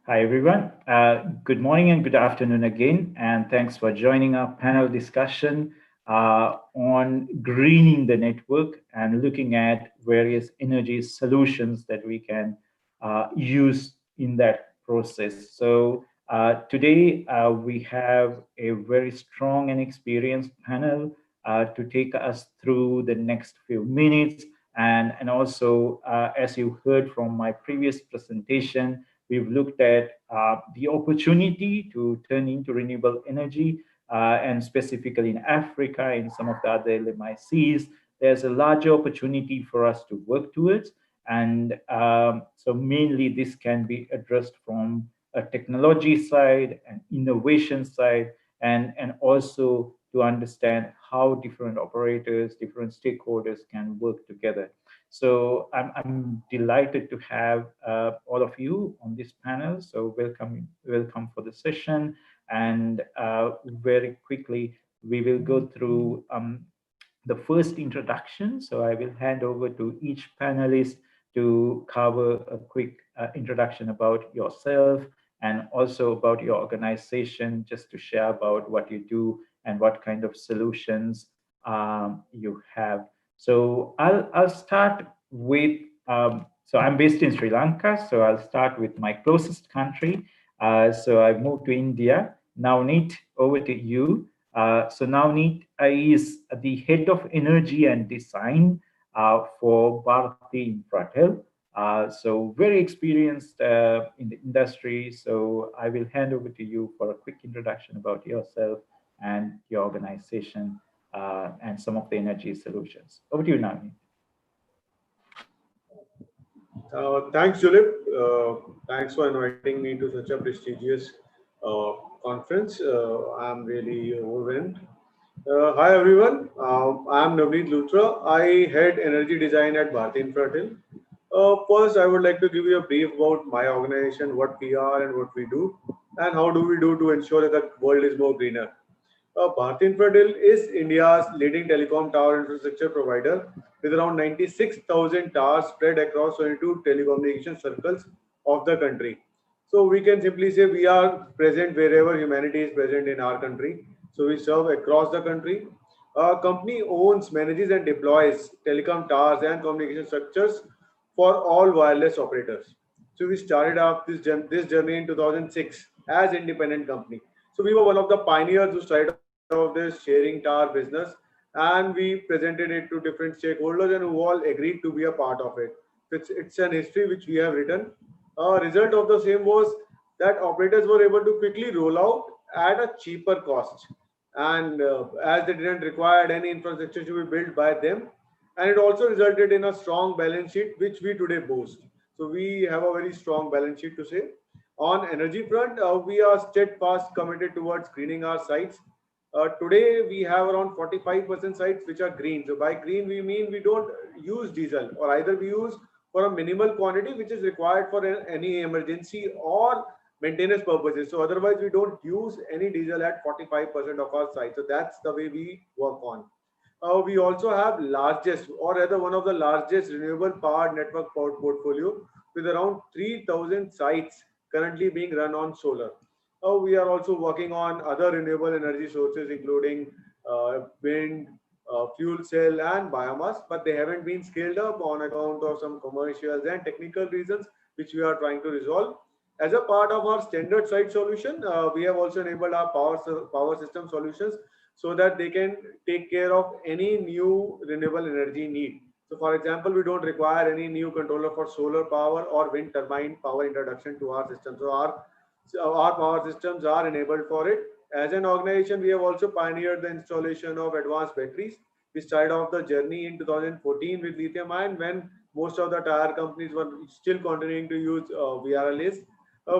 Hi, everyone. Good morning and good afternoon again. And thanks for joining our panel discussion on greening the network and looking at various energy solutions that we can use in that process. So today we have a very strong and experienced panel to take us through the next few minutes. And also, as you heard from my previous presentation, we've looked at the opportunity to turn into renewable energy, and specifically in Africa, in some of the other LMICs, there's a larger opportunity for us to work towards. And so mainly this can be addressed from a technology side and innovation side, and also to understand how different operators, different stakeholders can work together. So I'm delighted to have all of you on this panel. So welcome for the session. And very quickly, we will go through the first introduction. So I will hand over to each panelist to cover a quick introduction about yourself and also about your organization, just to share about what you do and what kind of solutions you have. So I'll start with so I'm based in Sri Lanka, so I'll start with my closest country. So I moved to India. Now, Neet, over to you. So now Neet is the head of energy and design for Bharati Infratel. So very experienced in the industry. So I will hand over to you for a quick introduction about yourself and your organization and some of the energy solutions. Over to you now, Neet. Thanks, Julip. Thanks for inviting me to such a prestigious uh, conference. I'm really overwhelmed. Hi, everyone. I'm Navneet Luthra. I head energy design at Bharti Infratel. First, I would like to give you a brief about my organization, what we are and what we do, and how do we do to ensure that the world is more greener. Bharat Infratel is India's leading telecom tower infrastructure provider with around 96,000 towers spread across 22 telecommunication circles of the country. So we can simply say we are present wherever humanity is present in our country. So we serve across the country. Our company owns, manages, and deploys telecom towers and communication structures for all wireless operators. So we started off this journey in 2006 as independent company. So we were one of the pioneers who started off this sharing tower business, and we presented it to different stakeholders and who all agreed to be a part of it. It's an history which we have written. A result of the same was that operators were able to quickly roll out at a cheaper cost, and as they didn't require any infrastructure to be built by them, and it also resulted in a strong balance sheet which we today boast. So we have a very strong balance sheet to say. On energy front, we are steadfast committed towards greening our sites. Today, we have around 45% sites which are green. So by green, we mean we don't use diesel, or either we use for a minimal quantity which is required for any emergency or maintenance purposes. So otherwise, we don't use any diesel at 45% of our sites. So that's the way we work on. We also have largest, or rather one of the largest renewable power network portfolio with around 3,000 sites currently being run on solar. We are also working on other renewable energy sources, including wind, fuel cell, and biomass, but they haven't been scaled up on account of some commercials and technical reasons, which we are trying to resolve. As a part of our standard site solution, we have also enabled our power system solutions so that they can take care of any new renewable energy need. So, for example, we don't require any new controller for solar power or wind turbine power introduction to our system. So our power systems are enabled for it. As an organization, we have also pioneered the installation of advanced batteries. We started off the journey in 2014 with lithium ion when most of the tire companies were still continuing to use VRLAs.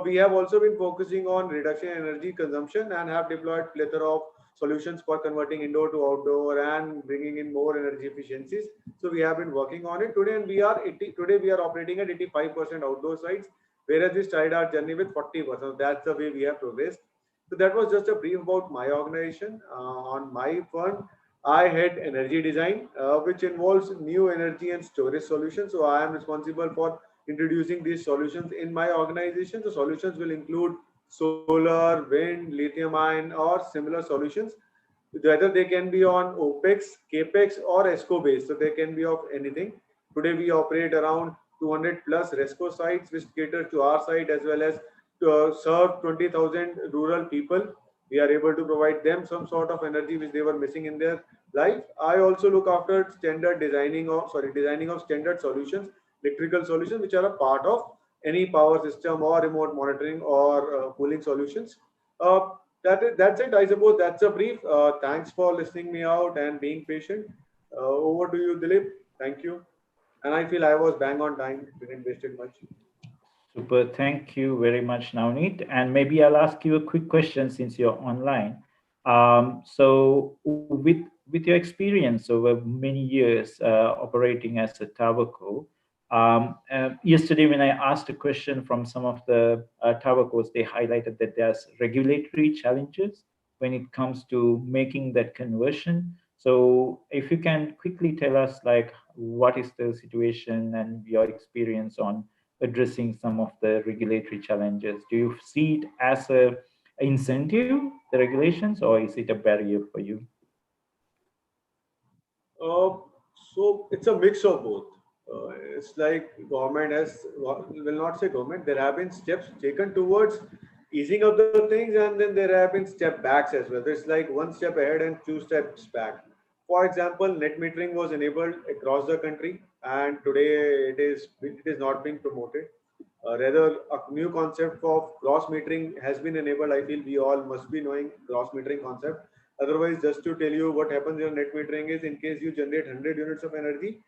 We have also been focusing on reduction in energy consumption and have deployed plethora of solutions for converting indoor to outdoor and bringing in more energy efficiencies. So we have been working on it today, and today we are operating at 85% outdoor sites, whereas we started our journey with 40%. That's the way we have progressed. So that was just a brief about my organization. On my front, I head energy design, which involves new energy and storage solutions. So I am responsible for introducing these solutions in my organization. The solutions will include solar, wind, lithium ion, or similar solutions, whether they can be on OPEX, CAPEX, or ESCO based. So they can be of anything. Today we operate around 200 plus RESCO sites which cater to our site as well as to serve 20,000 rural people. We are able to provide them some sort of energy which they were missing in their life. I also look after designing of standard solutions, electrical solutions which are a part of any power system or remote monitoring or cooling solutions. Uh, that's it. I suppose that's a brief. Thanks for listening me out and being patient. Over to you, Dilip. Thank you. And I feel I was bang on time. Didn't waste it much. Super. Thank you very much, Navneet. And maybe I'll ask you a quick question since you're online. So, with your experience over many years operating as a towerco, yesterday when I asked a question from some of the towercos, they highlighted that there's regulatory challenges when it comes to making that conversion. So, if you can quickly tell us, like, what is the situation and your experience on addressing some of the regulatory challenges? Do you see it as a incentive, the regulations, or is it a barrier for you? Uh, so it's a mix of both. It's like government has, will not say government, there have been steps taken towards easing up the things, and then there have been step backs as well. There's like one step ahead and two steps back. For example, net metering was enabled across the country, and today it is not being promoted. Rather, a new concept of gross metering has been enabled. I feel we all must be knowing gross metering concept. Otherwise, just to tell you what happens in net metering is, in case you generate 100 units of energy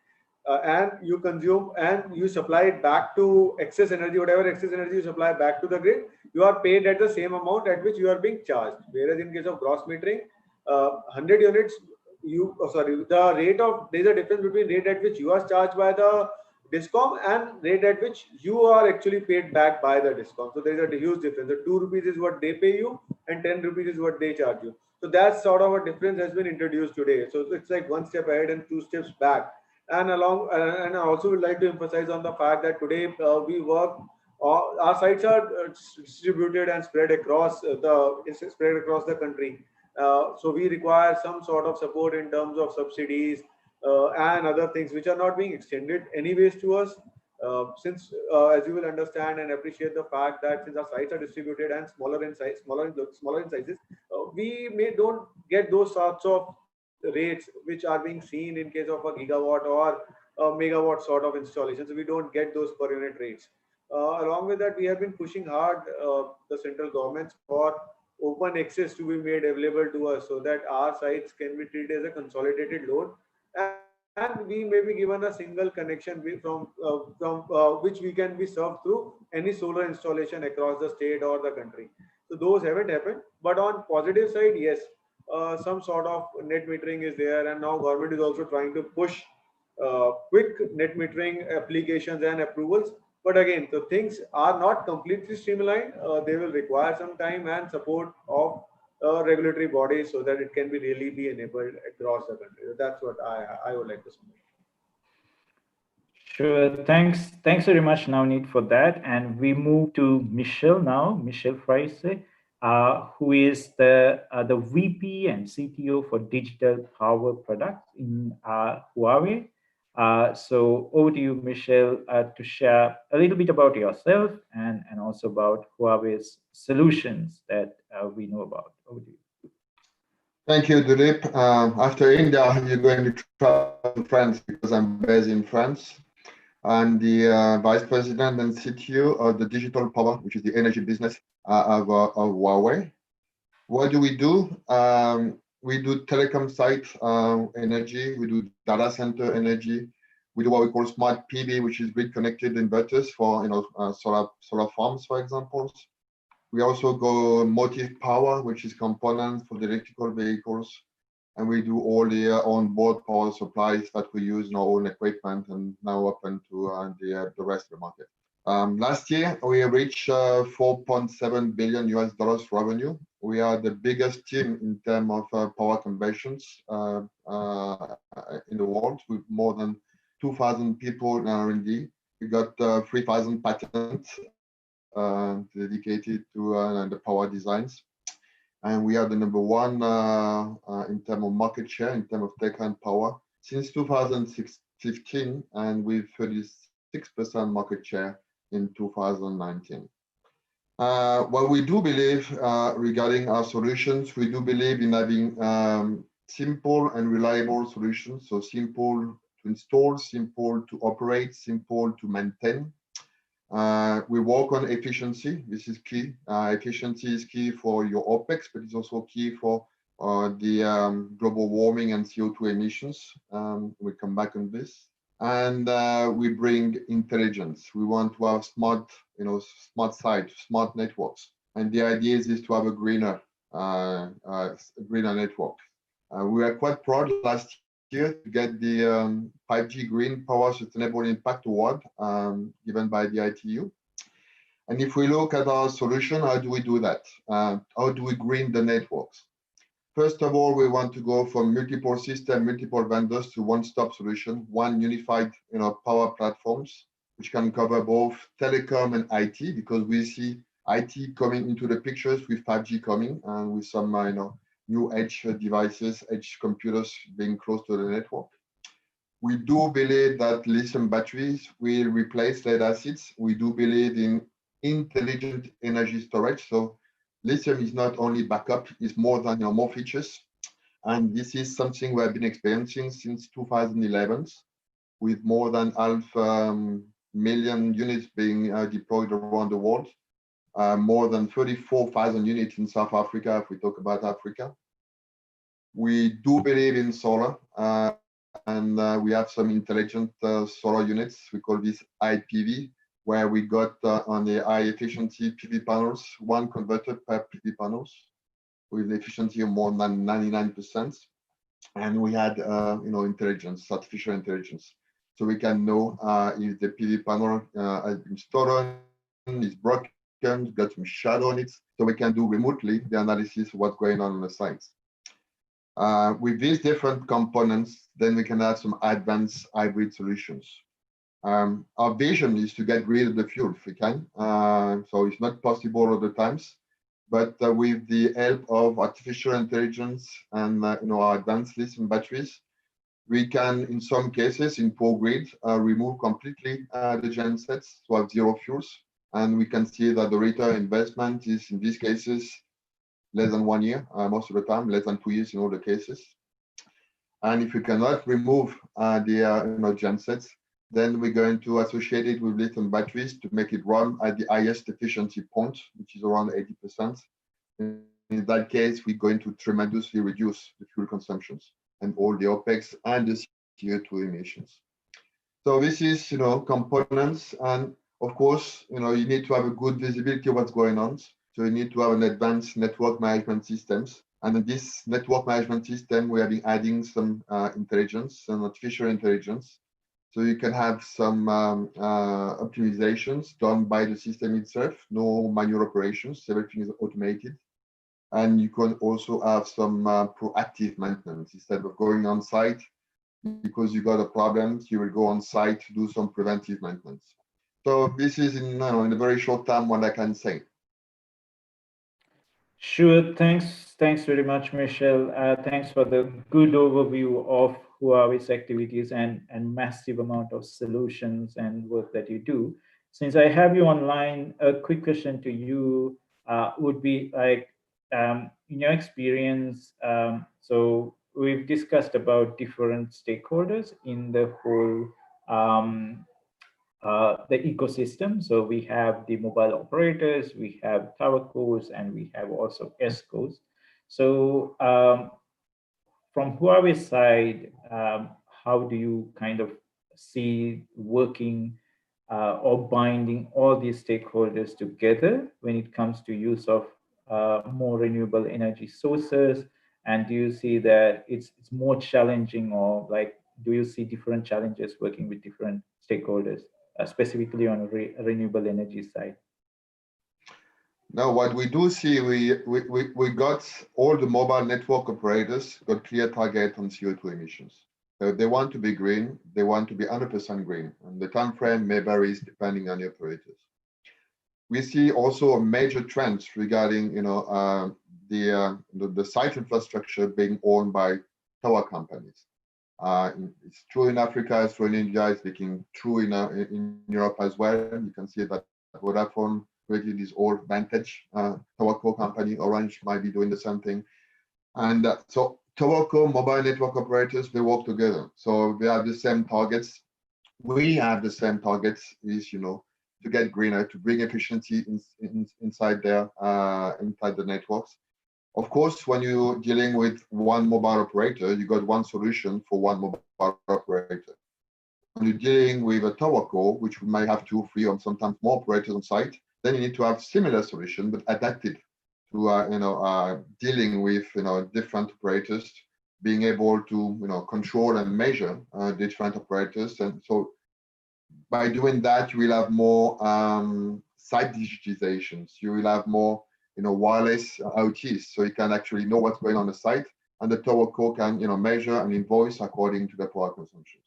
and you consume and you supply it back to excess energy, whatever excess energy you supply back to the grid, you are paid at the same amount at which you are being charged. Whereas in case of gross metering, 100 units, the rate of, there's a difference between rate at which you are charged by the discom and rate at which you are actually paid back by the discom. So there is a huge difference. The 2 rupees is what they pay you and 10 rupees is what they charge you. So that sort of a difference has been introduced today. So it's like one step ahead and two steps back. And I also would like to emphasize on the fact that today we work. Our sites are distributed and spread across the country. So we require some sort of support in terms of subsidies and other things which are not being extended anyways to us. Since, as you will understand and appreciate the fact that since our sites are distributed and smaller in size, smaller in sizes, we may don't get those sorts of rates which are being seen in case of a gigawatt or a megawatt sort of installation. So we don't get those per unit rates. Along with that, we have been pushing hard the central governments for open access to be made available to us so that our sites can be treated as a consolidated load, and we may be given a single connection from which we can be served through any solar installation across the state or the country. So those haven't happened, but on positive side, yes, some sort of net metering is there, and now government is also trying to push quick net metering applications and approvals. But again, the things are not completely streamlined. They will require some time and support of regulatory bodies so that it can be really be enabled across the country. So that's what I would like to say. Sure. Thanks very much, Navneet, for that. And we move to Michelle now, Michelle Fraise, who is the VP and CTO for digital power products in Huawei. So over to you, Michelle, to share a little bit about yourself and also about Huawei's solutions that we know about. Over to you. Thank you, Dilip. After India, you're going to travel to France because I'm based in France. I'm the Vice President and CTO of the Digital Power, which is the energy business of Huawei. What do? We do telecom site energy, we do data center energy, we do what we call smart PV, which is grid connected inverters for solar farms, for example. We also go motive power, which is components for the electrical vehicles. And we do all the onboard power supplies that we use in our own equipment and now open to the rest of the market. Last year, we reached 4.7 billion US dollars revenue. We are the biggest team in terms of power conversions in the world, with more than 2,000 people in R&D. got 3,000 patents dedicated to the power designs. And we are the number one in terms of market share, in terms of tech and power since 2015, and with 36% market share in 2019. What we do believe regarding our solutions, we do believe in having simple and reliable solutions. So simple to install, simple to operate, simple to maintain. We work on efficiency. This is key. Efficiency is key for your OPEX, but it's also key for the global warming and CO2 emissions. We'll come back on this. And we bring intelligence. We want to have smart, smart sites, smart networks. And the idea is to have a greener network. We are quite proud last year to get the 5G Green Power Sustainable Impact Award given by the ITU. And if we look at our solution, how do we do that? How do we green the networks? First of all, we want to go from multiple systems, multiple vendors to one-stop solution, one unified power platforms, which can cover both telecom and IT, because we see IT coming into the pictures with 5G coming and with some new edge devices, edge computers being close to the network. We do believe that lithium batteries will replace lead acids. We do believe in intelligent energy storage. So lithium is not only backup, it's more than more features. And this is something we have been experiencing since 2011, with more than 500,000 units being deployed around the world. More than 34,000 units in South Africa, if we talk about Africa. We do believe in solar, and we have some intelligent solar units. We call this IPV, where we got on the high efficiency PV panels, one converter per PV panels, with efficiency of more than 99%. And we had, intelligence, artificial intelligence. So we can know if the PV panel has been stolen, is broken, got some shadow on it, so we can do remotely the analysis of what's going on the sites. With these different components, then we can have some advanced hybrid solutions. Our vision is to get rid of the fuel if we can. So it's not possible all the times, but with the help of artificial intelligence and our advanced lithium batteries, we can, in some cases, in poor grid, remove completely the gensets to have zero fuels. And we can see that the return investment is, in these cases, less than 1 year, most of the time, less than 2 years in all the cases. And if we cannot remove the gensets, then we're going to associate it with lithium batteries to make it run at the highest efficiency point, which is around 80%. In that case, we're going to tremendously reduce the fuel consumptions and all the OPEX and the CO2 emissions. So this is, components, and of course, you need to have a good visibility of what's going on. So you need to have an advanced network management systems. And in this network management system, we have been adding some intelligence and artificial intelligence. So you can have some optimizations done by the system itself, no manual operations, everything is automated. And you can also have some proactive maintenance. Instead of going on site, because you got a problem, you will go on site to do some preventive maintenance. So this is in a very short time what I can say. Sure, thanks very much, Michel. Thanks for the good overview of Huawei's activities and massive amount of solutions and work that you do. Since I have you online, a quick question to you would be like, in your experience, so we've discussed about different stakeholders in the whole the ecosystem. So we have the mobile operators, we have towercos, and we have also ESCOs. So from Huawei's side, how do you kind of see working or binding all these stakeholders together when it comes to use of more renewable energy sources? And do you see that it's more challenging, or like, do you see different challenges working with different stakeholders, specifically on a renewable energy side? Now, what we do see, we got all the mobile network operators got clear target on CO2 emissions. So if they want to be green, they want to be 100% green, and the time frame may vary depending on the operators. We see also a major trend regarding, the site infrastructure being owned by tower companies. It's true in Africa, it's true in India, it's becoming true in Europe as well. You can see that Vodafone created this old Vantage towerco company. Orange might be doing the same thing. And so towerco mobile network operators, they work together. So they have the same targets. We have the same targets, is, to get greener, to bring efficiency inside inside the networks. Of course, when you're dealing with one mobile operator, you got one solution for one mobile operator. When you're dealing with a towerco, which might have 2, 3, or sometimes more operators on site, then you need to have similar solution but adapted to dealing with different operators, being able to control and measure different operators. And so by doing that, you will have more site digitizations. You will have more wireless IoTs, so you can actually know what's going on the site, and the towerco can measure and invoice according to the power consumptions.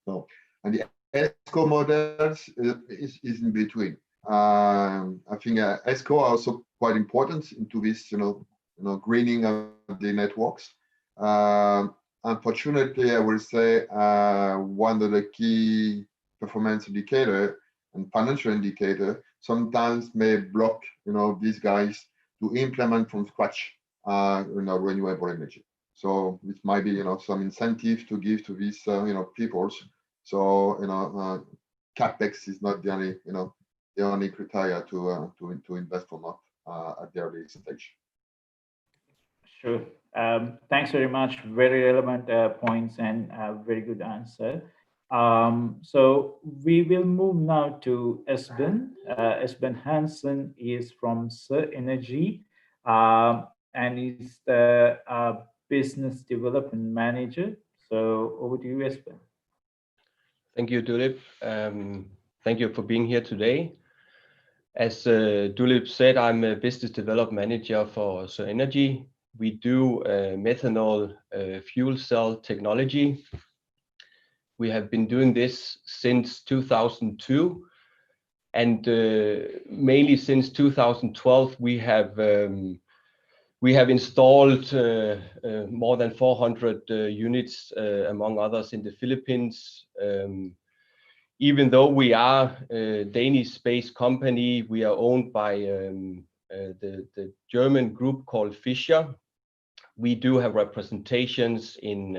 So, and the ESCO models is in between. I think ESCO are also quite important into this greening of the networks. Unfortunately, I will say one of the key performance indicator and financial indicator sometimes may block these guys to implement from scratch renewable energy. So this might be some incentive to give to these peoples. So capex is not the only criteria to invest or not at the early stage. Sure. Thanks very much. Very relevant points and very good answer. So we will move now to Esben. Esben Hansen is from Sir Energy and is the business development manager. So over to you, Esben. Thank you, Dulip. Thank you for being here today. As Dulip said, I'm a business development manager for Sir Energy. We do methanol fuel cell technology. We have been doing this since 2002, and mainly since 2012 we have installed more than 400 units, among others, in the Philippines. Even though we are a Danish-based company, we are owned by the German group called Fischer. We do have representations in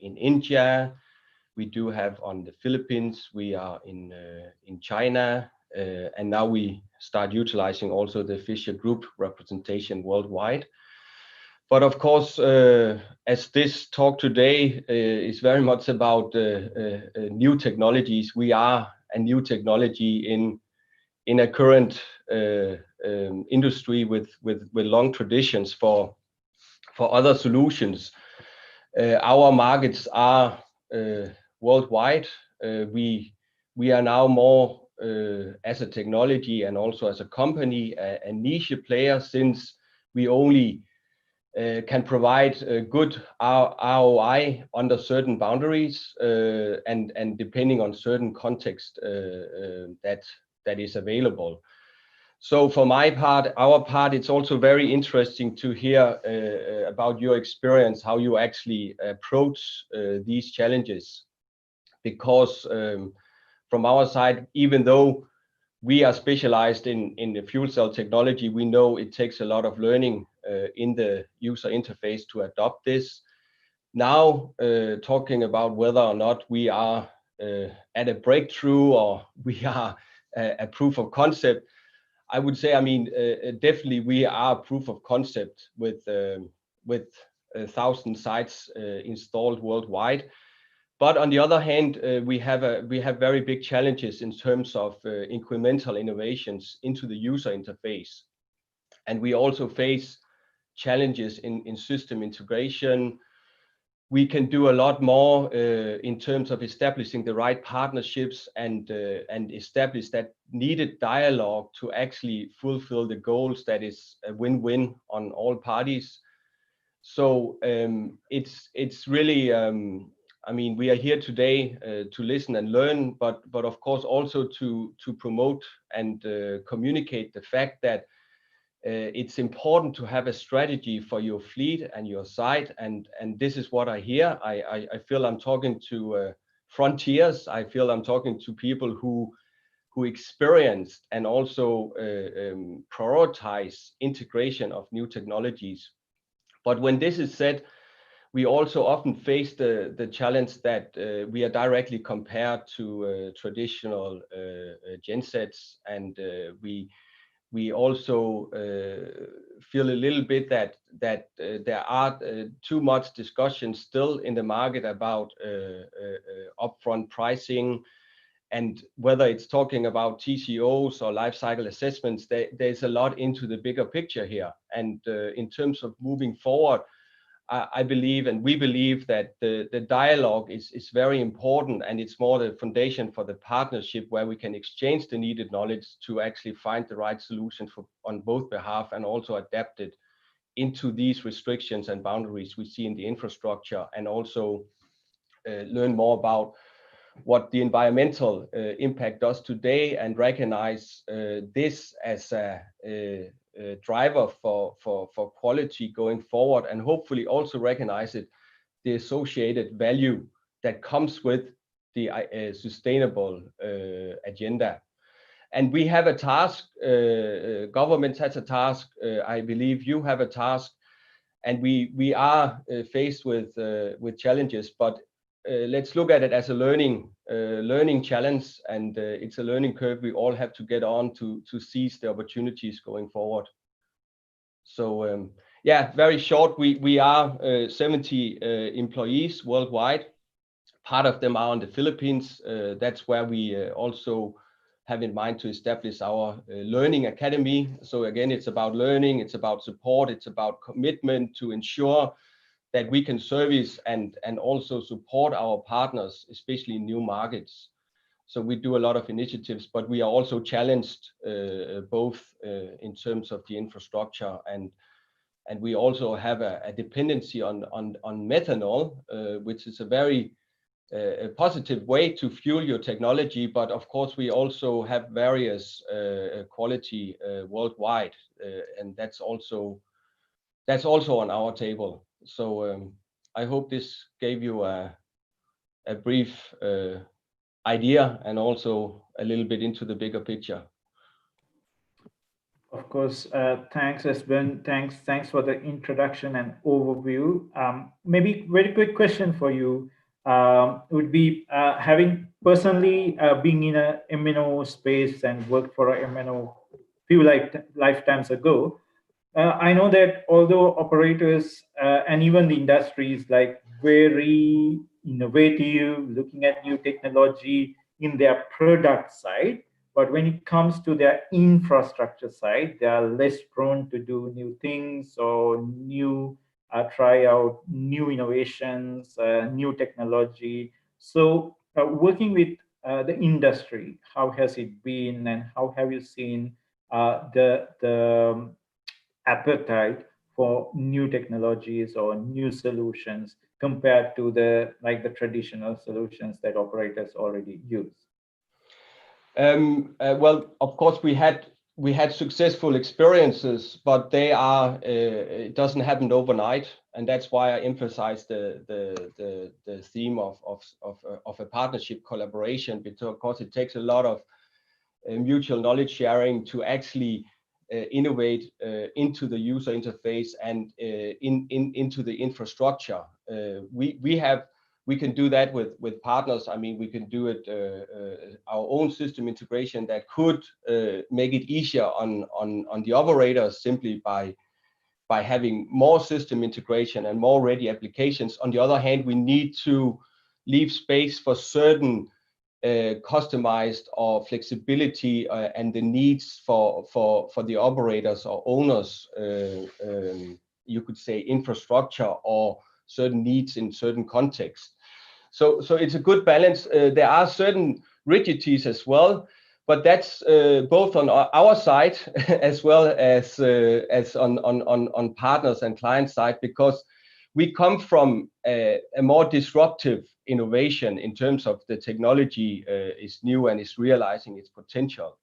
India. We do have on the Philippines. We are in China, and now we start utilizing also the Fischer Group representation worldwide. But of course, as this talk today is very much about new technologies, we are a new technology in a current industry with long traditions for other solutions. Our markets are worldwide. We are now more as a technology and also as a company a niche player, since we only can provide a good ROI under certain boundaries and depending on certain context that is available. So for my part, our part, it's also very interesting to hear about your experience, how you actually approach these challenges. Because from our side, even though we are specialized in the fuel cell technology, we know it takes a lot of learning in the user interface to adopt this. Now, talking about whether or not we are at a breakthrough or we are a proof of concept, I would say, definitely we are proof of concept with 1,000 sites installed worldwide. But on the other hand, we have very big challenges in terms of incremental innovations into the user interface, and we also face challenges in system integration. We can do a lot more in terms of establishing the right partnerships and establish that needed dialogue to actually fulfill the goals that is a win-win on all parties. So it's really I mean, we are here today to listen and learn, but of course also to promote and communicate the fact that it's important to have a strategy for your fleet and your site, and this is what I hear. I feel I'm talking to frontiers. I feel I'm talking to people who experienced and also prioritize integration of new technologies. But when this is said, we also often face the challenge that we are directly compared to traditional gensets, and we also feel a little bit that there are too much discussion still in the market about upfront pricing, and whether it's talking about TCOs or life cycle assessments, there's a lot into the bigger picture here. And in terms of moving forward, I believe, and we believe, that the dialogue is very important, and it's more the foundation for the partnership where we can exchange the needed knowledge to actually find the right solution on both behalf, and also adapt it into these restrictions and boundaries we see in the infrastructure, and also learn more about what the environmental impact does today, and recognize this as a driver for quality going forward, and hopefully also recognize the associated value that comes with the sustainable agenda. And we have a task, government has a task, I believe you have a task, and we are faced with challenges, but let's look at it as a learning challenge, and it's a learning curve we all have to get on to seize the opportunities going forward. So yeah, very short, we are 70 employees worldwide. Part of them are in the Philippines. That's where we also have in mind to establish our learning academy. So again, it's about learning, it's about support, it's about commitment to ensure that we can service and also support our partners, especially in new markets. So we do a lot of initiatives, but we are also challenged both in terms of the infrastructure, and we also have a dependency on methanol, which is a very positive way to fuel your technology. But of course, we also have various quality worldwide, and that's also on our table. So I hope this gave you a brief idea, and also a little bit into the bigger picture. Of course, thanks, Esben. Thanks for the introduction and overview. Maybe very quick question for you would be, having personally being in a MNO space and worked for a MNO few lifetimes ago, I know that although operators and even the industry is like very innovative, looking at new technology in their product side, but when it comes to their infrastructure side, they are less prone to do new things or try out new innovations, new technology. So working with the industry, how has it been, and how have you seen the appetite for new technologies or new solutions compared to the traditional solutions that operators already use? Well, of course, we had successful experiences, but they are it doesn't happen overnight, and that's why I emphasize the theme of a partnership collaboration, because of course it takes a lot of mutual knowledge sharing to actually innovate into the user interface and into the infrastructure. We can do that with partners. I mean, we can do it our own system integration that could make it easier on the operators simply by having more system integration and more ready applications. On the other hand, we need to leave space for certain customized or flexibility and the needs for the operators or owners, you could say infrastructure, or certain needs in certain contexts. So it's a good balance. There are certain rigidities as well, but that's both on our side as well as on partners and client side, because we come from a more disruptive innovation in terms of the technology is new and is realizing its potential.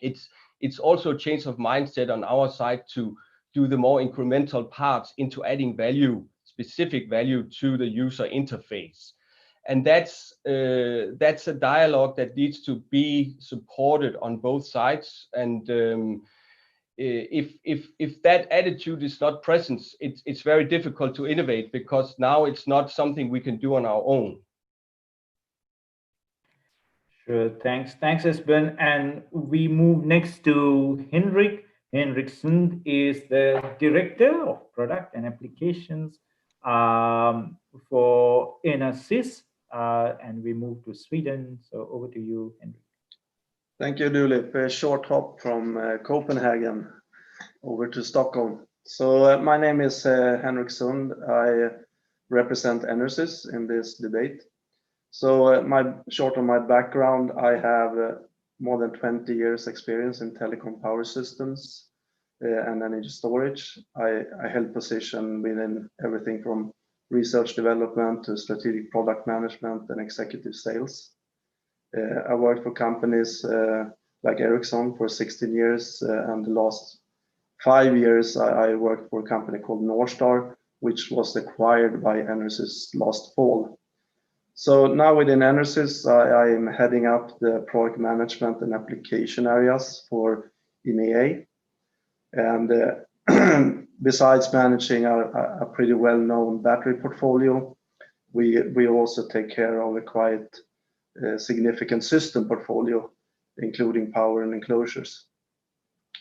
It's also a change of mindset on our side to do the more incremental parts into adding value, specific value to the user interface. And that's a dialogue that needs to be supported on both sides. And if that attitude is not present, it's very difficult to innovate, because now it's not something we can do on our own. Sure, thanks, Esben. And we move next to Henrik. Henrik Sund is the Director of Product and Applications for Enersys, and we move to Sweden. So over to you, Henrik. Thank you, Dulip. A short hop from Copenhagen over to Stockholm. So my name is Henrik Sund. I represent Enersys in this debate. So short on my background, I have more than 20 years experience in telecom power systems and energy storage. I held position within everything from research development to strategic product management and executive sales. I worked for companies like Ericsson for 16 years, and the last 5 years I worked for a company called Northstar, which was acquired by Enersys last fall. So now within Enersys, I am heading up the product management and application areas for EMEA. And besides managing a pretty well-known battery portfolio, we also take care of a quite significant system portfolio, including power and enclosures.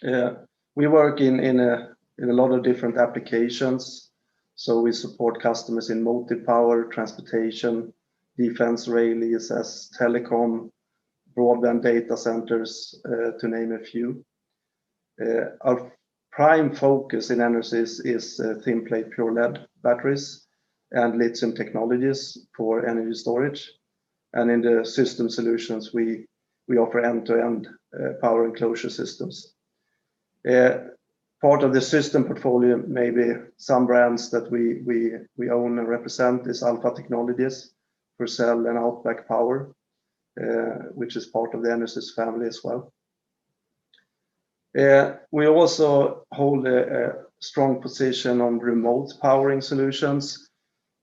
We work in a lot of different applications. So we support customers in motive power, transportation, defense, rail, ESS, telecom, broadband data centers, to name a few. Our prime focus in Enersys is thin plate pure lead batteries and lithium technologies for energy storage. And in the system solutions, we offer end-to-end power enclosure systems. Part of the system portfolio, maybe some brands that we own and represent, is Alpha Technologies, Purcell and Outback Power, which is part of the Enersys family as well. We also hold a strong position on remote powering solutions,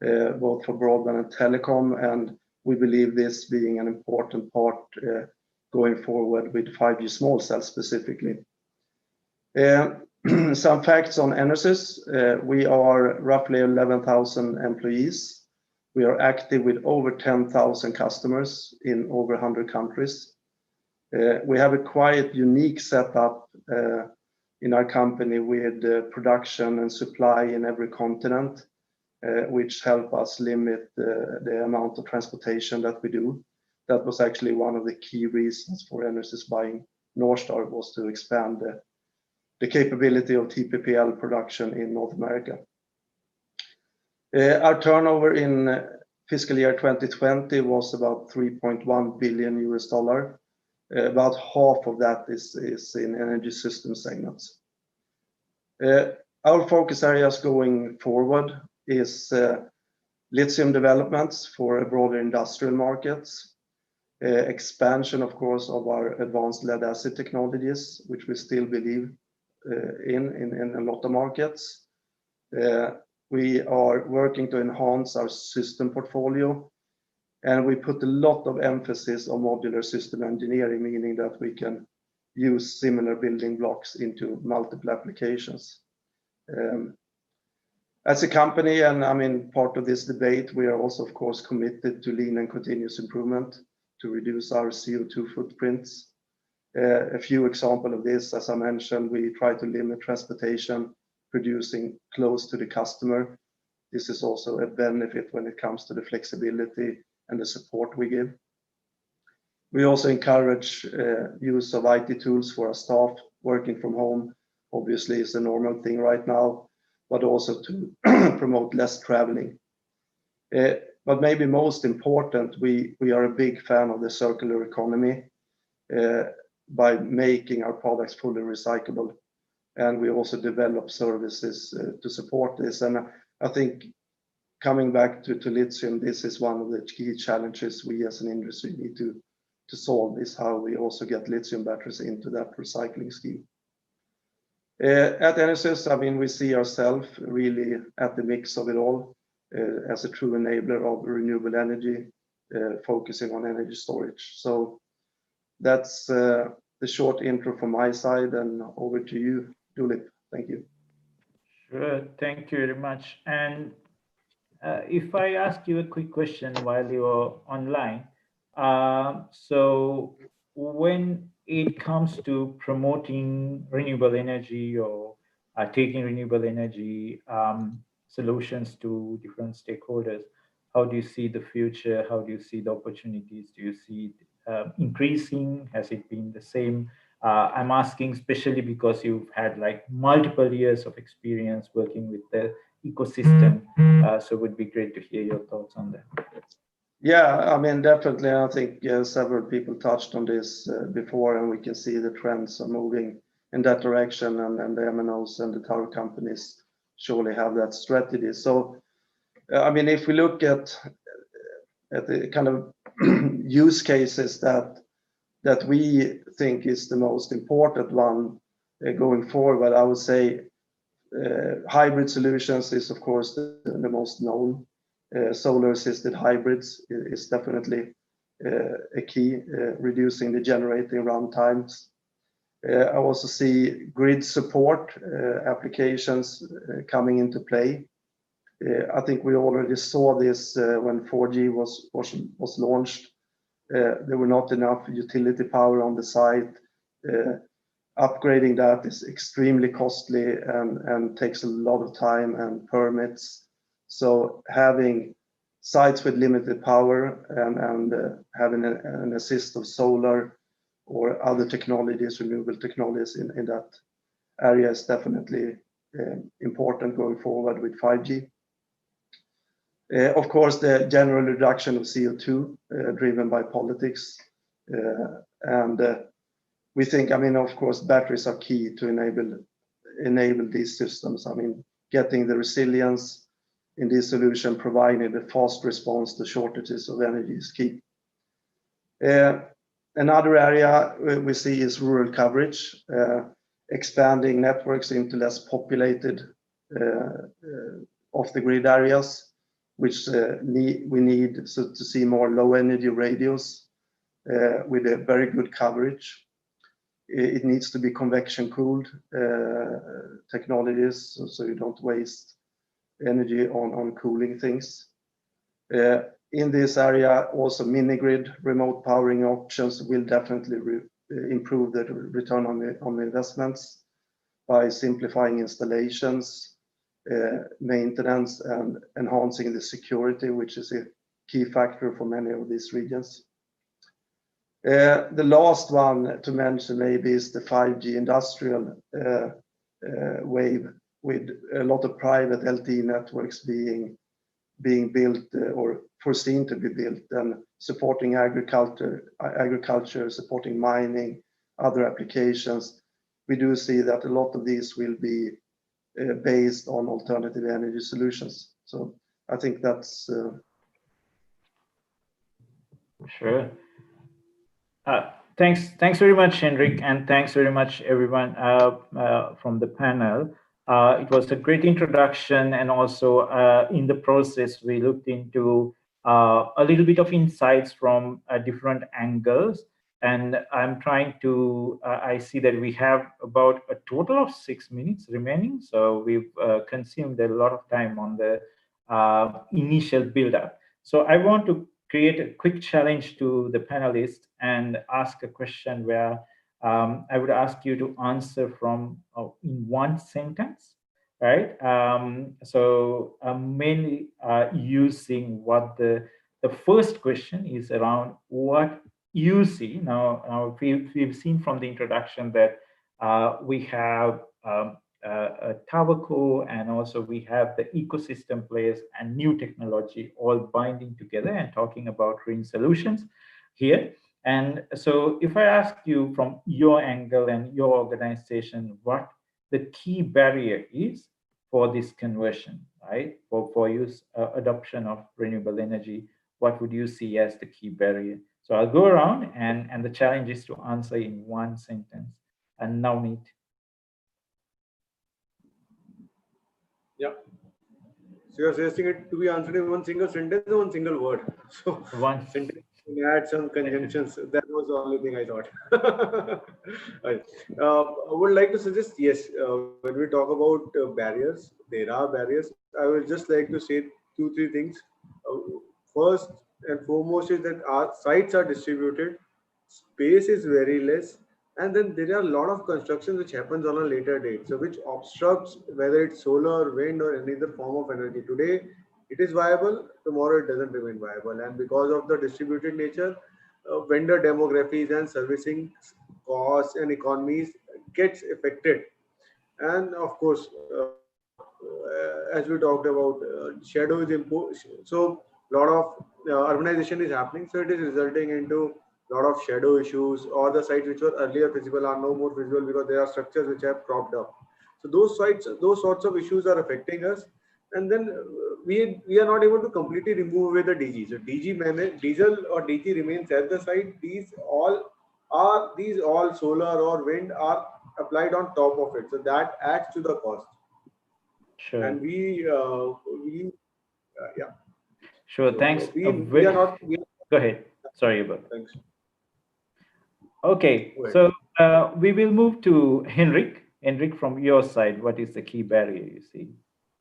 both for broadband and telecom, and we believe this being an important part going forward with 5G small cells specifically. Some facts on Enersys. We are roughly 11,000 employees. We are active with over 10,000 customers in over 100 countries. We have a quite unique setup in our company with production and supply in every continent, which help us limit the amount of transportation that we do. That was actually one of the key reasons for Enersys buying Northstar, was to expand the capability of TPPL production in North America. Our turnover in fiscal year 2020 was about $3.1 billion. About half of that is in energy system segments. Our focus areas going forward is lithium developments for broader industrial markets, expansion, of course, of our advanced lead acid technologies, which we still believe in a lot of markets. We are working to enhance our system portfolio, and we put a lot of emphasis on modular system engineering, meaning that we can use similar building blocks into multiple applications. As a company, and I mean part of this debate, we are also, of course, committed to lean and continuous improvement to reduce our CO2 footprints. A few examples of this, as I mentioned, we try to limit transportation, producing close to the customer. This is also a benefit when it comes to the flexibility and the support we give. We also encourage use of IT tools for our staff. Working from home obviously is a normal thing right now, but also to promote less traveling. But maybe most important, we are a big fan of the circular economy by making our products fully recyclable. And we also develop services to support this. And I think coming back to lithium, this is one of the key challenges we as an industry need to solve, is how we also get lithium batteries into that recycling scheme. At Enersys, I mean, we see ourselves really at the mix of it all, as a true enabler of renewable energy, focusing on energy storage. So that's the short intro from my side, and over to you, Julip. Thank you. Sure, thank you very much. And if I ask you a quick question while you're online, so when it comes to promoting renewable energy or taking renewable energy solutions to different stakeholders, how do you see the future? How do you see the opportunities? Do you see it increasing? Has it been the same? I'm asking especially because you've had like multiple years of experience working with the ecosystem. So it would be great to hear your thoughts on that. Yeah, I mean, definitely. I think several people touched on this before, and we can see the trends are moving in that direction, and the MNOs and the tower companies surely have that strategy. So, I mean, if we look at the kind of use cases that we think is the most important one going forward, I would say hybrid solutions is, of course, the most known. Solar assisted hybrids is definitely a key, reducing the generating run times. I also see grid support applications coming into play. I think we already saw this when 4G was launched. There were not enough utility power on the site. Upgrading that is extremely costly and takes a lot of time and permits. So having sites with limited power and having an assist of solar or other technologies, renewable technologies in that area is definitely important going forward with 5G. Of course, the general reduction of CO2 driven by politics. And we think, I mean, of course, batteries are key to enable these systems. I mean, getting the resilience in this solution, providing the fast response to shortages of energy is key. Another area we see is rural coverage, expanding networks into less populated off-the-grid areas, which we need to see more low-energy radios with a very good coverage. It needs to be convection-cooled technologies, so you don't waste energy on cooling things. In this area, also mini-grid remote powering options will definitely improve the return on the investments by simplifying installations, maintenance, and enhancing the security, which is a key factor for many of these regions. The last one to mention maybe is the 5G industrial wave, with a lot of private LTE networks being built or foreseen to be built, and supporting agriculture, supporting mining, other applications. We do see that a lot of these will be based on alternative energy solutions. So I think that's Sure. Thanks very much, Henrik, and thanks very much, everyone from the panel. It was a great introduction, and also in the process, we looked into a little bit of insights from different angles. And I'm trying to, I see that we have about a total of 6 minutes remaining. So we've consumed a lot of time on the initial build-up. So I want to create a quick challenge to the panelists and ask a question where I would ask you to answer from in one sentence, right? So mainly using what the first question is around what you see. Now we've seen from the introduction that we have a TowerCo, and also we have the ecosystem players and new technology all binding together and talking about green solutions here. And so if I ask you from your angle and your organization, what the key barrier is for this conversion, right, for use adoption of renewable energy, what would you see as the key barrier? So I'll go around, and the challenge is to answer in one sentence. And now meet. Yeah. So you're suggesting it to be answered in one single sentence or one single word. So One. sentence can add some conjunctions. That was the only thing I thought. Right. I would like to suggest, yes, when we talk about barriers, there are barriers. I would just like to say two, three things. Uh, First and foremost is that our sites are distributed, space is very less, and then there are a lot of construction which happens on a later date, so which obstructs whether it's solar, wind, or any other form of energy. Today it is viable, tomorrow it doesn't remain viable, and because of the distributed nature, vendor demographies and servicing costs and economies gets affected. And of course, as we talked about, shadow is so a lot of urbanization is happening, so it is resulting into a lot of shadow issues, or the sites which were earlier visible are no more visible because there are structures which have propped up. So those sites, those sorts of issues are affecting us. And then we are not able to completely remove away the DG. So DG manage, diesel or DG remains at the site. These all solar or wind are applied on top of it, so that adds to the cost. Sure. And yeah. Sure. Thanks. So we are not. Go ahead. Sorry about that. Thanks. Okay. Go ahead. So we will move to Henrik. Henrik, from your side, what is the key barrier you see?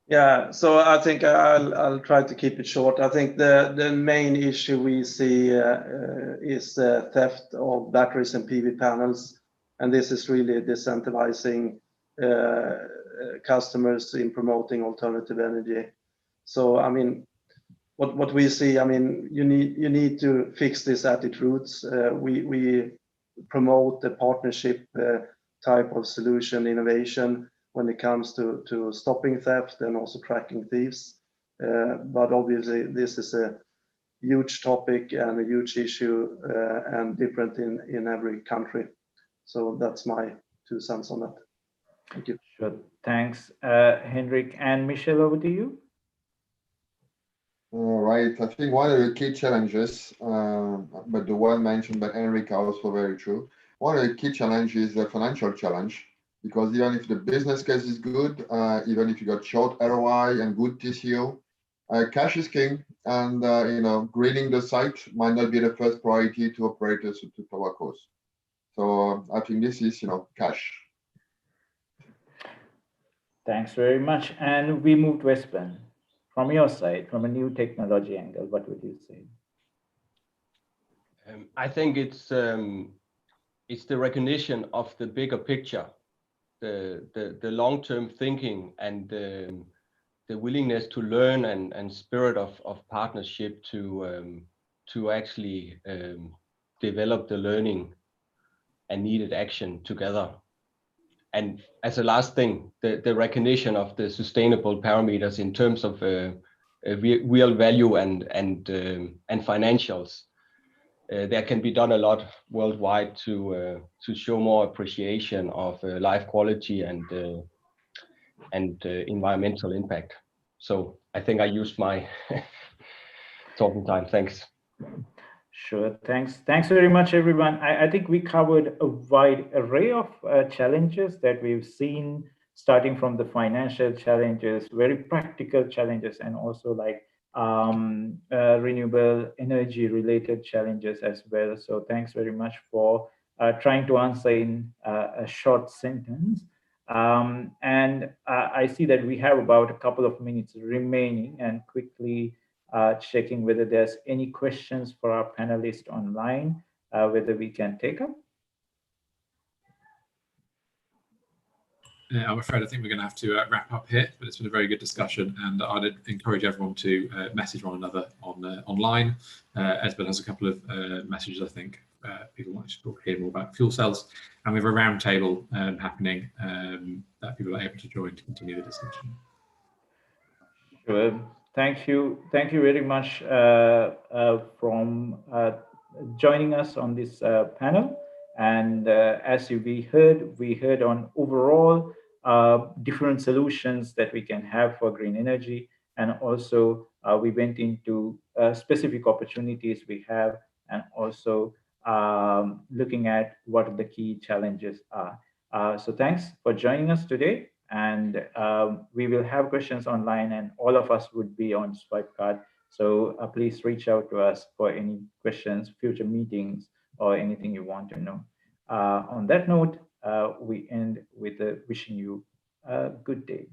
Yeah, so I think I'll try to keep it short. I think the main issue we see is theft of batteries and PV panels, and this is really disincentivizing customers in promoting alternative energy. So I mean, what we see, I mean, you need to fix this at its roots. We promote the partnership type of solution innovation when it comes to stopping theft and also tracking thieves. But obviously, this is a huge topic and a huge issue and different in every country. So that's my 2 cents on that. Thank you. Sure. Thanks, Henrik. And Michelle, over to you. All right. I think one of the key challenges, but the one mentioned by Henrik are also very true. One of the key challenges is the financial challenge, because even if the business case is good, even if you got short ROI and good TCO, cash is king, and greening the site might not be the first priority to operators to towercos. So I think this is cash. Thanks very much. And we moved Westburn. From your side, from a new technology angle, what would you say? I think it's the recognition of the bigger picture, the long-term thinking, and the willingness to learn and spirit of partnership to actually develop the learning and needed action together. And as a last thing, the recognition of the sustainable parameters in terms of real value and financials. There can be done a lot worldwide to show more appreciation of life quality and environmental impact. So I think I used my talking time. Thanks. Sure. Thanks very much, everyone. I think we covered a wide array of challenges that we've seen, starting from the financial challenges, very practical challenges, and also like renewable energy related challenges as well. So thanks very much for trying to answer in a short sentence. And I see that we have about a couple of minutes remaining, and quickly checking whether there's any questions for our panelists online, whether we can take up. I'm afraid I think we're going to have to wrap up here, but it's been a very good discussion, and I'd encourage everyone to message one another online. Esbeth has a couple of messages, I think. People want to hear more about fuel cells, and we have a roundtable happening that people are able to join to continue the discussion. Sure. Thank you very much from joining us on this panel. And as we heard on overall different solutions that we can have for green energy. and also we went into specific opportunities we have, and also looking at what the key challenges are. So thanks for joining us today, and we will have questions online, and all of us would be on swipe card. So please reach out to us for any questions, future meetings, or anything you want to know. On that note, we end with wishing you a good day.